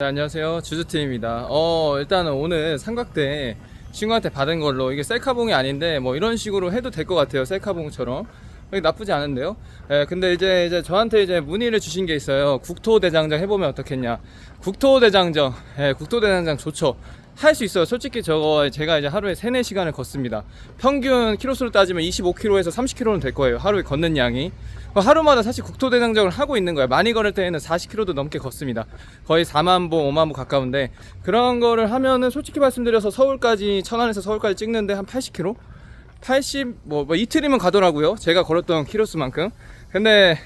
네, 안녕하세요. 주주팀입니다. 일단은 오늘 삼각대 친구한테 받은 걸로 이게 셀카봉이 아닌데 뭐 이런 식으로 해도 될 것 같아요. 셀카봉처럼. 나쁘지 않은데요. 근데 이제 저한테 이제 문의를 주신 게 있어요. 국토대장정 해보면 어떻겠냐. 국토대장정, 국토대장정 좋죠. 할 수 있어요. 솔직히 저거 제가 이제 하루에 3, 4시간을 걷습니다. 평균 키로수로 따지면 25km에서 30km는 될 거예요. 하루에 걷는 양이. 하루마다 사실 국토대장정을 하고 있는 거예요. 많이 걸을 때에는 40km도 넘게 걷습니다. 거의 4만 보, 5만 보 가까운데 그런 거를 하면은 솔직히 말씀드려서 서울까지, 천안에서 서울까지 찍는데 한 80km? 80, 뭐 이틀이면 가더라고요. 제가 걸었던 키로수만큼. 근데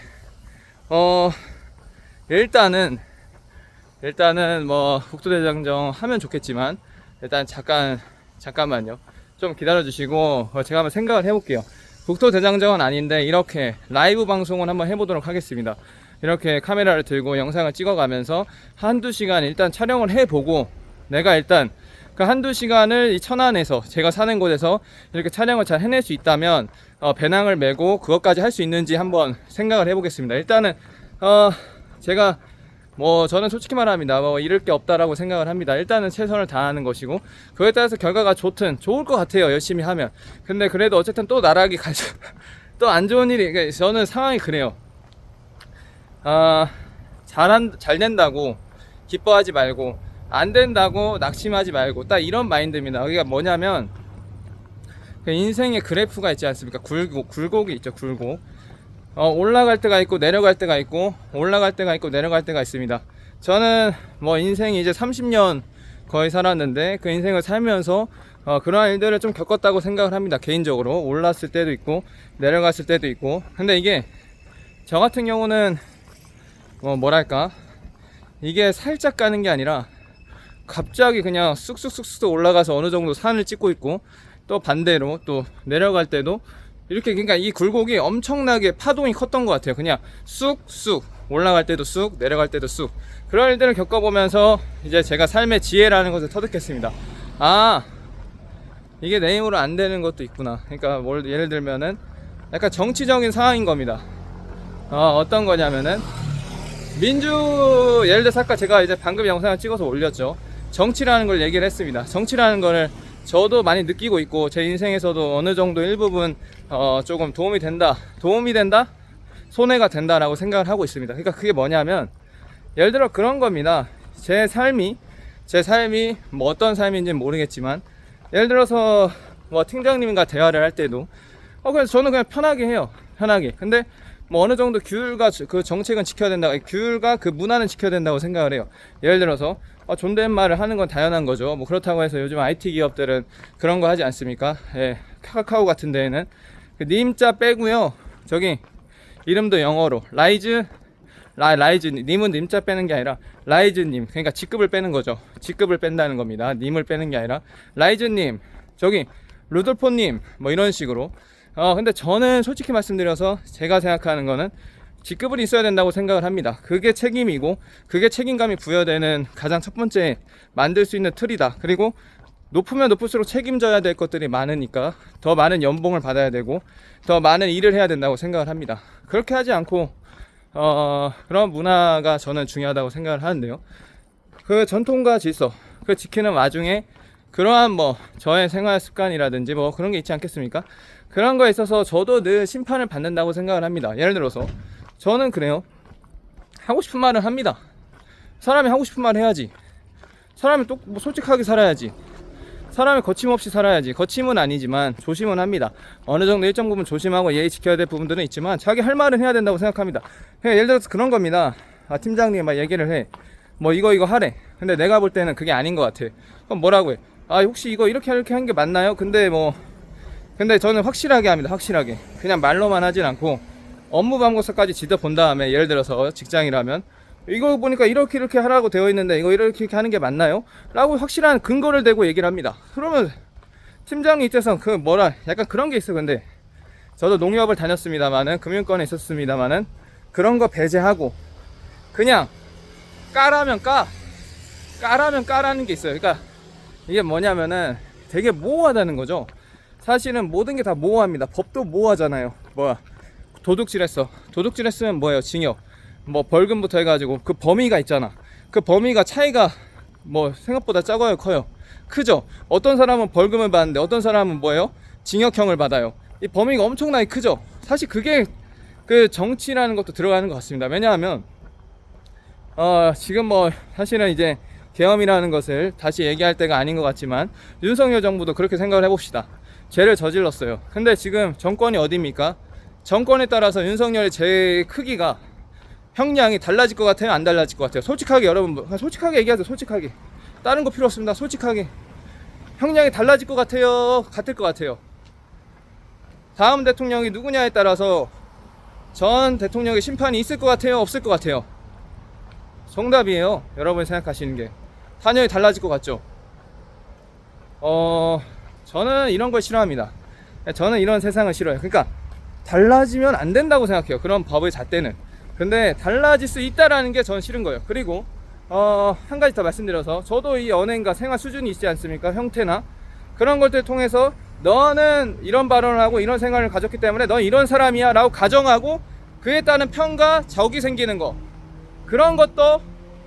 일단은 뭐 국토대장정 하면 좋겠지만 일단 잠깐만요. 좀 기다려 주시고 제가 한번 생각을 해볼게요. 국토대장정은 아닌데 이렇게 라이브 방송을 한번 해보도록 하겠습니다. 이렇게 카메라를 들고 영상을 찍어가면서 한두 시간 일단 촬영을 해보고 내가 일단 그 한두 시간을 이 천안에서 제가 사는 곳에서 이렇게 촬영을 잘 해낼 수 있다면 배낭을 메고 그것까지 할 수 있는지 한번 생각을 해보겠습니다. 일단은 제가 저는 솔직히 말합니다. 잃을 게 없다라고 생각을 합니다. 일단은 최선을 다하는 것이고 그에 따라서 결과가 좋을 것 같아요. 열심히 하면. 근데 그래도 어쨌든 또 나락이 가죠. 또 안 좋은 일이, 저는 상황이 그래요. 잘 된다고 기뻐하지 말고 안 된다고 낙심하지 말고 딱 이런 마인드입니다. 여기가 뭐냐면 인생의 그래프가 있지 않습니까? 굴곡이 있죠. 굴곡. 올라갈 때가 있고 내려갈 때가 있고 올라갈 때가 있고 내려갈 때가 있습니다. 저는 인생이 이제 30년 거의 살았는데 그 인생을 살면서 그러한 일들을 좀 겪었다고 생각을 합니다. 개인적으로 올랐을 때도 있고 내려갔을 때도 있고. 근데 이게 저 같은 경우는 뭐랄까, 이게 살짝 가는 게 아니라 갑자기 그냥 쑥쑥쑥쑥 올라가서 어느 정도 산을 찍고 있고 또 반대로 또 내려갈 때도 이렇게, 그러니까 이 굴곡이 엄청나게 파동이 컸던 것 같아요. 그냥 쑥쑥 올라갈 때도 쑥, 내려갈 때도 쑥. 그런 일들을 겪어보면서 이제 제가 삶의 지혜라는 것을 터득했습니다. 이게 내 힘으로 안 되는 것도 있구나. 그러니까 예를 들면은 약간 정치적인 상황인 겁니다. 어떤 거냐면은 예를 들어서 아까 제가 이제 방금 영상을 찍어서 올렸죠. 정치라는 걸 얘기를 했습니다. 정치라는 거를 저도 많이 느끼고 있고 제 인생에서도 어느 정도 일부분 조금 도움이 된다, 손해가 된다라고 생각을 하고 있습니다. 그러니까 그게 뭐냐면 예를 들어 그런 겁니다. 제 삶이 어떤 삶인지는 모르겠지만 예를 들어서 팀장님과 대화를 할 때도 그래서 저는 그냥 편하게 해요. 편하게. 근데 어느 정도 규율과 그 정책은 지켜야 된다, 규율과 그 문화는 지켜야 된다고 생각을 해요. 예를 들어서 존댓말을 하는 건 당연한 거죠. 그렇다고 해서 요즘 IT 기업들은 그런 거 하지 않습니까? 카카오 같은 데에는 그 님자 빼고요. 저기 이름도 영어로 라이즈 님은 님자 빼는 게 아니라 라이즈님, 그러니까 직급을 빼는 거죠. 직급을 뺀다는 겁니다. 님을 빼는 게 아니라 라이즈님, 저기 루돌포님, 이런 식으로. 근데 저는 솔직히 말씀드려서 제가 생각하는 거는 직급은 있어야 된다고 생각을 합니다. 그게 책임이고 그게 책임감이 부여되는 가장 첫 번째 만들 수 있는 틀이다. 그리고 높으면 높을수록 책임져야 될 것들이 많으니까 더 많은 연봉을 받아야 되고 더 많은 일을 해야 된다고 생각을 합니다. 그렇게 하지 않고 그런 문화가 저는 중요하다고 생각을 하는데요. 그 전통과 질서, 그 지키는 와중에 그러한 저의 생활 습관이라든지 그런 게 있지 않겠습니까? 그런 거에 있어서 저도 늘 심판을 받는다고 생각을 합니다. 예를 들어서 저는 그래요. 하고 싶은 말을 합니다. 사람이 하고 싶은 말을 해야지. 사람이 또 솔직하게 살아야지. 사람이 거침없이 살아야지. 거침은 아니지만 조심은 합니다. 어느 정도 일정 부분 조심하고 예의 지켜야 될 부분들은 있지만 자기 할 말은 해야 된다고 생각합니다. 예를 들어서 그런 겁니다. 팀장님 얘기를 해. 이거 하래. 근데 내가 볼 때는 그게 아닌 것 같아. 그럼 뭐라고 해? 혹시 이거 이렇게 하는 게 맞나요? 근데 저는 확실하게 합니다. 확실하게. 그냥 말로만 하진 않고 업무 방법서까지 지도 본 다음에, 예를 들어서 직장이라면 이거 보니까 이렇게 하라고 되어 있는데 이거 이렇게 하는 게 맞나요? 라고 확실한 근거를 대고 얘기를 합니다. 그러면 팀장이 이때서 약간 그런 게 있어. 근데 저도 농협을 다녔습니다만은, 금융권에 있었습니다만은, 그런 거 배제하고 그냥 까라면 까라는 게 있어요. 그러니까 이게 뭐냐면은 되게 모호하다는 거죠. 사실은 모든 게 다 모호합니다. 법도 모호하잖아요. 도둑질했으면 뭐예요? 징역. 벌금부터 해가지고 그 범위가 있잖아. 그 범위가 차이가 뭐 생각보다 작아요, 커요? 크죠? 어떤 사람은 벌금을 받는데 어떤 사람은 뭐예요? 징역형을 받아요. 이 범위가 엄청나게 크죠? 사실 그게 그 정치라는 것도 들어가는 것 같습니다. 왜냐하면 지금 뭐 사실은 이제 계엄이라는 것을 다시 얘기할 때가 아닌 것 같지만 윤석열 정부도 그렇게 생각을 해봅시다. 죄를 저질렀어요. 근데 지금 정권이 어디입니까? 정권에 따라서 윤석열의 죄의 크기가 형량이 달라질 것 같아요? 안 달라질 것 같아요? 솔직하게 여러분, 솔직하게 얘기하세요. 솔직하게. 다른 거 필요 없습니다. 솔직하게. 형량이 달라질 것 같아요? 같을 것 같아요? 다음 대통령이 누구냐에 따라서 전 대통령의 심판이 있을 것 같아요? 없을 것 같아요? 정답이에요. 여러분이 생각하시는 게. 단연히 달라질 것 같죠? 저는 이런 걸 싫어합니다. 저는 이런 세상을 싫어해요. 그러니까 달라지면 안 된다고 생각해요. 그런 법의 잣대는. 근데 달라질 수 있다라는 게 저는 싫은 거예요. 그리고 한 가지 더 말씀드려서, 저도 이 언행과 생활 수준이 있지 않습니까? 형태나 그런 것들을 통해서 너는 이런 발언을 하고 이런 생활을 가졌기 때문에 넌 이런 사람이야 라고 가정하고 그에 따른 편과 적이 생기는 거, 그런 것도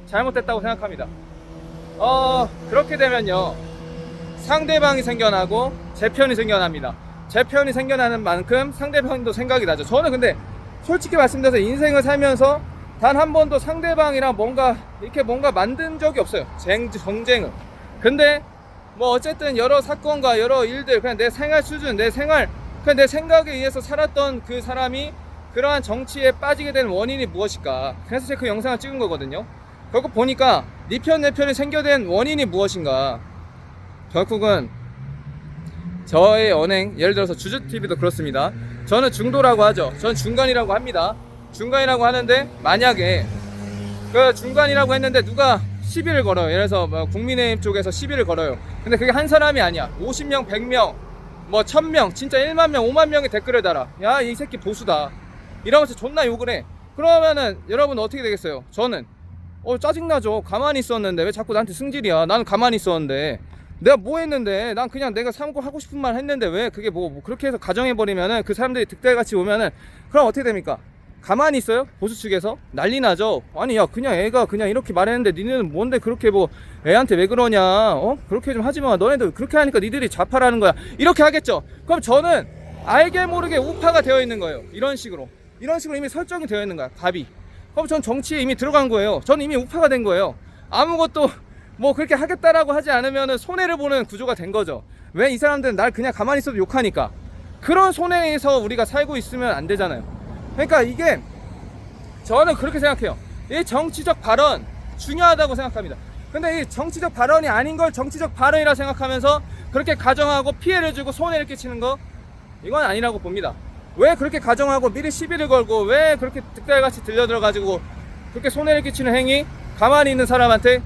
잘못됐다고 생각합니다. 그렇게 되면요, 상대방이 생겨나고 제 편이 생겨납니다. 제 편이 생겨나는 만큼 상대편도 생각이 나죠. 저는 근데 솔직히 말씀드려서 인생을 살면서 단 한 번도 상대방이랑 뭔가 이렇게 뭔가 만든 적이 없어요. 정쟁을. 근데 뭐 어쨌든 여러 사건과 여러 일들, 그냥 내 생활 수준, 그냥 내 생각에 의해서 살았던 그 사람이 그러한 정치에 빠지게 된 원인이 무엇일까? 그래서 제가 그 영상을 찍은 거거든요. 결국 보니까 네 편 내 편이 생겨된 원인이 무엇인가? 결국은 저의 언행, 예를 들어서 주주TV도 그렇습니다. 저는 중도라고 하죠. 저는 중간이라고 합니다. 중간이라고 하는데, 만약에 그 중간이라고 했는데 누가 시비를 걸어요. 예를 들어서 뭐 국민의힘 쪽에서 시비를 걸어요. 근데 그게 한 사람이 아니야. 50명, 100명, 뭐 1000명, 진짜 1만 명, 5만 명이 댓글을 달아. 야, 이 새끼 보수다. 이러면서 존나 욕을 해. 그러면은 여러분 어떻게 되겠어요? 저는 짜증나죠. 가만히 있었는데 왜 자꾸 나한테 승질이야. 나는 가만히 있었는데 내가 뭐 했는데, 난 그냥 내가 참고 하고 싶은 말 했는데 왜 그게 뭐 그렇게 해서 가정해버리면은 그 사람들이 득달같이 오면은 그럼 어떻게 됩니까? 가만히 있어요? 보수 측에서 난리 나죠. 아니, 야, 그냥 애가 그냥 이렇게 말했는데 니네는 뭔데 그렇게 뭐 애한테 왜 그러냐, 그렇게 좀 하지마, 너네도 그렇게 하니까 니들이 좌파라는 거야, 이렇게 하겠죠. 그럼 저는 알게 모르게 우파가 되어 있는 거예요. 이런 식으로 이미 설정이 되어 있는 거야, 답이. 그럼 전 정치에 이미 들어간 거예요. 전 이미 우파가 된 거예요. 아무것도 뭐 그렇게 하겠다라고 하지 않으면 손해를 보는 구조가 된 거죠. 왜? 이 사람들은 날 그냥 가만히 있어도 욕하니까. 그런 손해에서 우리가 살고 있으면 안 되잖아요. 그러니까 이게, 저는 그렇게 생각해요. 이 정치적 발언 중요하다고 생각합니다. 근데 이 정치적 발언이 아닌 걸 정치적 발언이라 생각하면서 그렇게 가정하고 피해를 주고 손해를 끼치는 거, 이건 아니라고 봅니다. 왜 그렇게 가정하고 미리 시비를 걸고 왜 그렇게 득달같이 들려들어가지고 그렇게 손해를 끼치는 행위, 가만히 있는 사람한테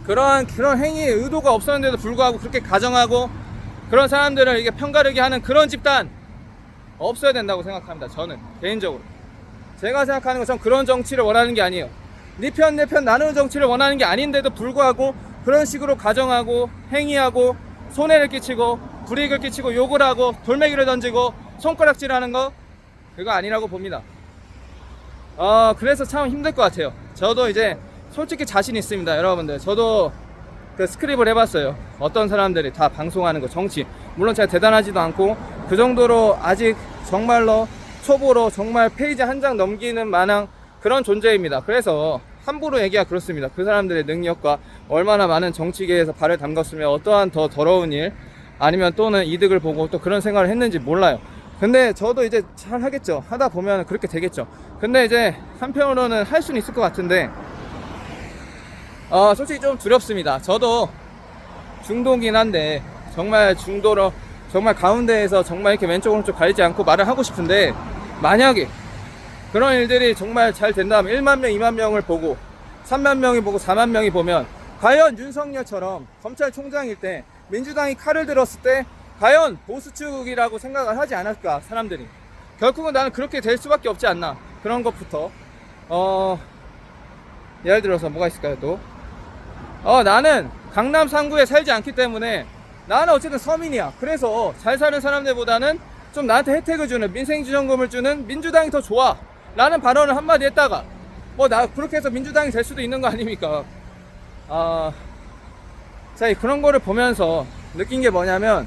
그런 행위의 의도가 없었는데도 불구하고 그렇게 가정하고 그런 사람들을 이게 편가르게 하는 그런 집단 없어야 된다고 생각합니다. 저는 개인적으로 제가 생각하는 건, 전 그런 정치를 원하는 게 아니에요. 네 편 내 편 나누는 정치를 원하는 게 아닌데도 불구하고 그런 식으로 가정하고 행위하고 손해를 끼치고 불이익을 끼치고 욕을 하고 돌멩이를 던지고 손가락질하는 거, 그거 아니라고 봅니다. 그래서 참 힘들 것 같아요. 저도 이제 솔직히 자신 있습니다. 여러분들, 저도 그 스크립을 해봤어요. 어떤 사람들이 다 방송하는 거, 정치, 물론 제가 대단하지도 않고 그 정도로 아직 정말로 초보로 정말 페이지 한 장 넘기는 만한 그런 존재입니다. 그래서 함부로 얘기가 그렇습니다. 그 사람들의 능력과 얼마나 많은 정치계에서 발을 담갔으면 어떠한 더 더러운 일, 아니면 또는 이득을 보고 또 그런 생각을 했는지 몰라요. 근데 저도 이제 잘 하겠죠. 하다 보면 그렇게 되겠죠. 근데 이제 한편으로는 할 수는 있을 것 같은데, 솔직히 좀 두렵습니다. 저도 중도긴 한데, 정말 중도로, 정말 가운데에서 정말 이렇게 왼쪽 오른쪽 가리지 않고 말을 하고 싶은데, 만약에 그런 일들이 정말 잘 된다면 1만 명, 2만 명을 보고 3만 명이 보고 4만 명이 보면, 과연 윤석열처럼 검찰총장일 때 민주당이 칼을 들었을 때 과연 보수 측이라고 생각을 하지 않을까, 사람들이. 결국은 나는 그렇게 될 수밖에 없지 않나. 그런 것부터 예를 들어서 뭐가 있을까요 또? 나는 강남 3구에 살지 않기 때문에 나는 어쨌든 서민이야. 그래서 잘 사는 사람들보다는 좀 나한테 혜택을 주는, 민생지원금을 주는 민주당이 더 좋아 라는 발언을 한마디 했다가 뭐 나 그렇게 해서 민주당이 될 수도 있는 거 아닙니까? 자, 그런 거를 보면서 느낀 게 뭐냐면,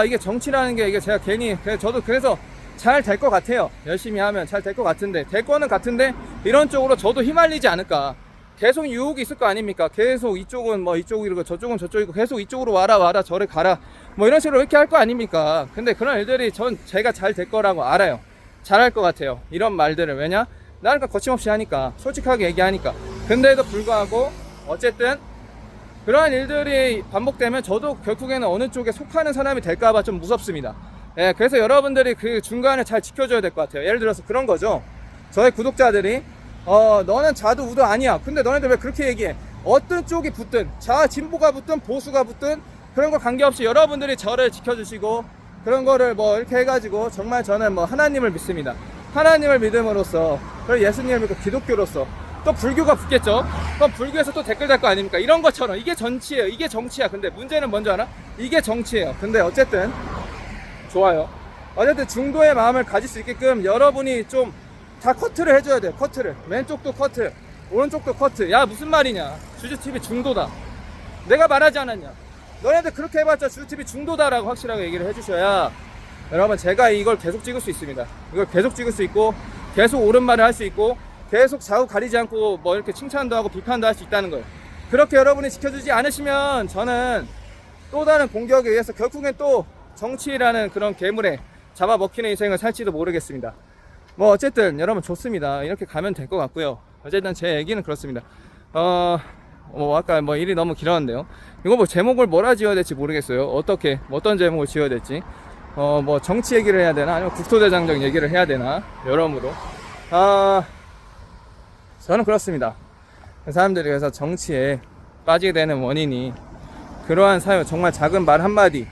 이게 정치라는 게, 이게 제가 괜히, 저도 그래서 잘 될 것 같아요. 열심히 하면 잘 될 것 같은데, 될 거는 같은데, 이런 쪽으로 저도 휘말리지 않을까. 계속 유혹이 있을 거 아닙니까? 계속 이쪽은 뭐 이쪽이고, 저쪽은 저쪽이고, 계속 이쪽으로 와라, 저리 가라. 뭐 이런 식으로 이렇게 할 거 아닙니까? 근데 그런 일들이 제가 잘 될 거라고 알아요. 잘할 것 같아요. 이런 말들을. 왜냐? 나니까 거침없이 하니까, 솔직하게 얘기하니까. 근데도 불구하고, 어쨌든, 그러한 일들이 반복되면 저도 결국에는 어느 쪽에 속하는 사람이 될까봐 좀 무섭습니다. 예, 그래서 여러분들이 그 중간을 잘 지켜줘야 될 것 같아요. 예를 들어서 그런 거죠. 저의 구독자들이 너는 좌도 우도 아니야. 근데 너네들 왜 그렇게 얘기해? 어떤 쪽이 붙든 진보가 붙든 보수가 붙든 그런 거 관계없이 여러분들이 저를 지켜주시고 그런 거를 뭐 이렇게 해가지고 정말 저는 뭐 하나님을 믿습니다. 하나님을 믿음으로써 그리고 예수님을 믿고 기독교로서 또 불교가 붙겠죠. 그럼 불교에서 또 댓글 달 거 아닙니까? 이런 것처럼 이게 정치예요. 이게 정치야. 근데 문제는 뭔지 알아? 이게 정치예요. 근데 어쨌든 좋아요. 어쨌든 중도의 마음을 가질 수 있게끔 여러분이 좀 다 커트를 해줘야 돼요. 커트를. 왼쪽도 커트, 오른쪽도 커트. 야, 무슨 말이냐? 주주TV 중도다. 내가 말하지 않았냐? 너네들 그렇게 해봤자 주주TV 중도다라고 확실하게 얘기를 해주셔야 여러분, 제가 이걸 계속 찍을 수 있습니다. 이걸 계속 찍을 수 있고 계속 옳은 말을 할 수 있고 계속 좌우 가리지 않고 뭐 이렇게 칭찬도 하고 비판도 할 수 있다는 거예요. 그렇게 여러분이 지켜주지 않으시면 저는 또 다른 공격에 의해서 결국엔 또 정치라는 그런 괴물에 잡아먹히는 인생을 살지도 모르겠습니다. 뭐 어쨌든 여러분 좋습니다. 이렇게 가면 될 것 같고요. 어쨌든 제 얘기는 그렇습니다. 뭐 아까 뭐 일이 너무 길었는데요. 이거 뭐 제목을 뭐라 지어야 될지 모르겠어요. 어떤 제목을 지어야 될지. 뭐 정치 얘기를 해야 되나 아니면 국토대장정 얘기를 해야 되나 여러모로. 저는 그렇습니다. 사람들이 그래서 정치에 빠지게 되는 원인이 그러한 사유, 정말 작은 말 한마디,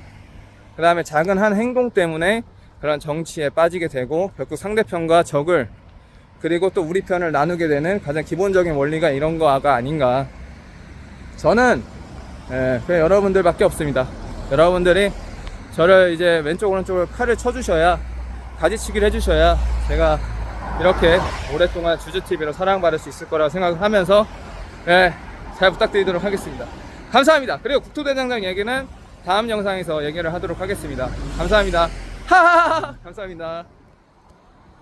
그 다음에 작은 한 행동 때문에 그런 정치에 빠지게 되고 결국 상대편과 적을 그리고 또 우리 편을 나누게 되는 가장 기본적인 원리가 이런 거가 아닌가. 저는 그냥 여러분들밖에 없습니다. 여러분들이 저를 이제 왼쪽 오른쪽을 칼을 쳐주셔야, 가지치기를 해주셔야 제가 이렇게 오랫동안 주주TV로 사랑받을 수 있을 거라고 생각을 하면서 잘 부탁드리도록 하겠습니다. 감사합니다. 그리고 국토대장정 얘기는 다음 영상에서 얘기를 하도록 하겠습니다. 감사합니다. 하하하 감사합니다.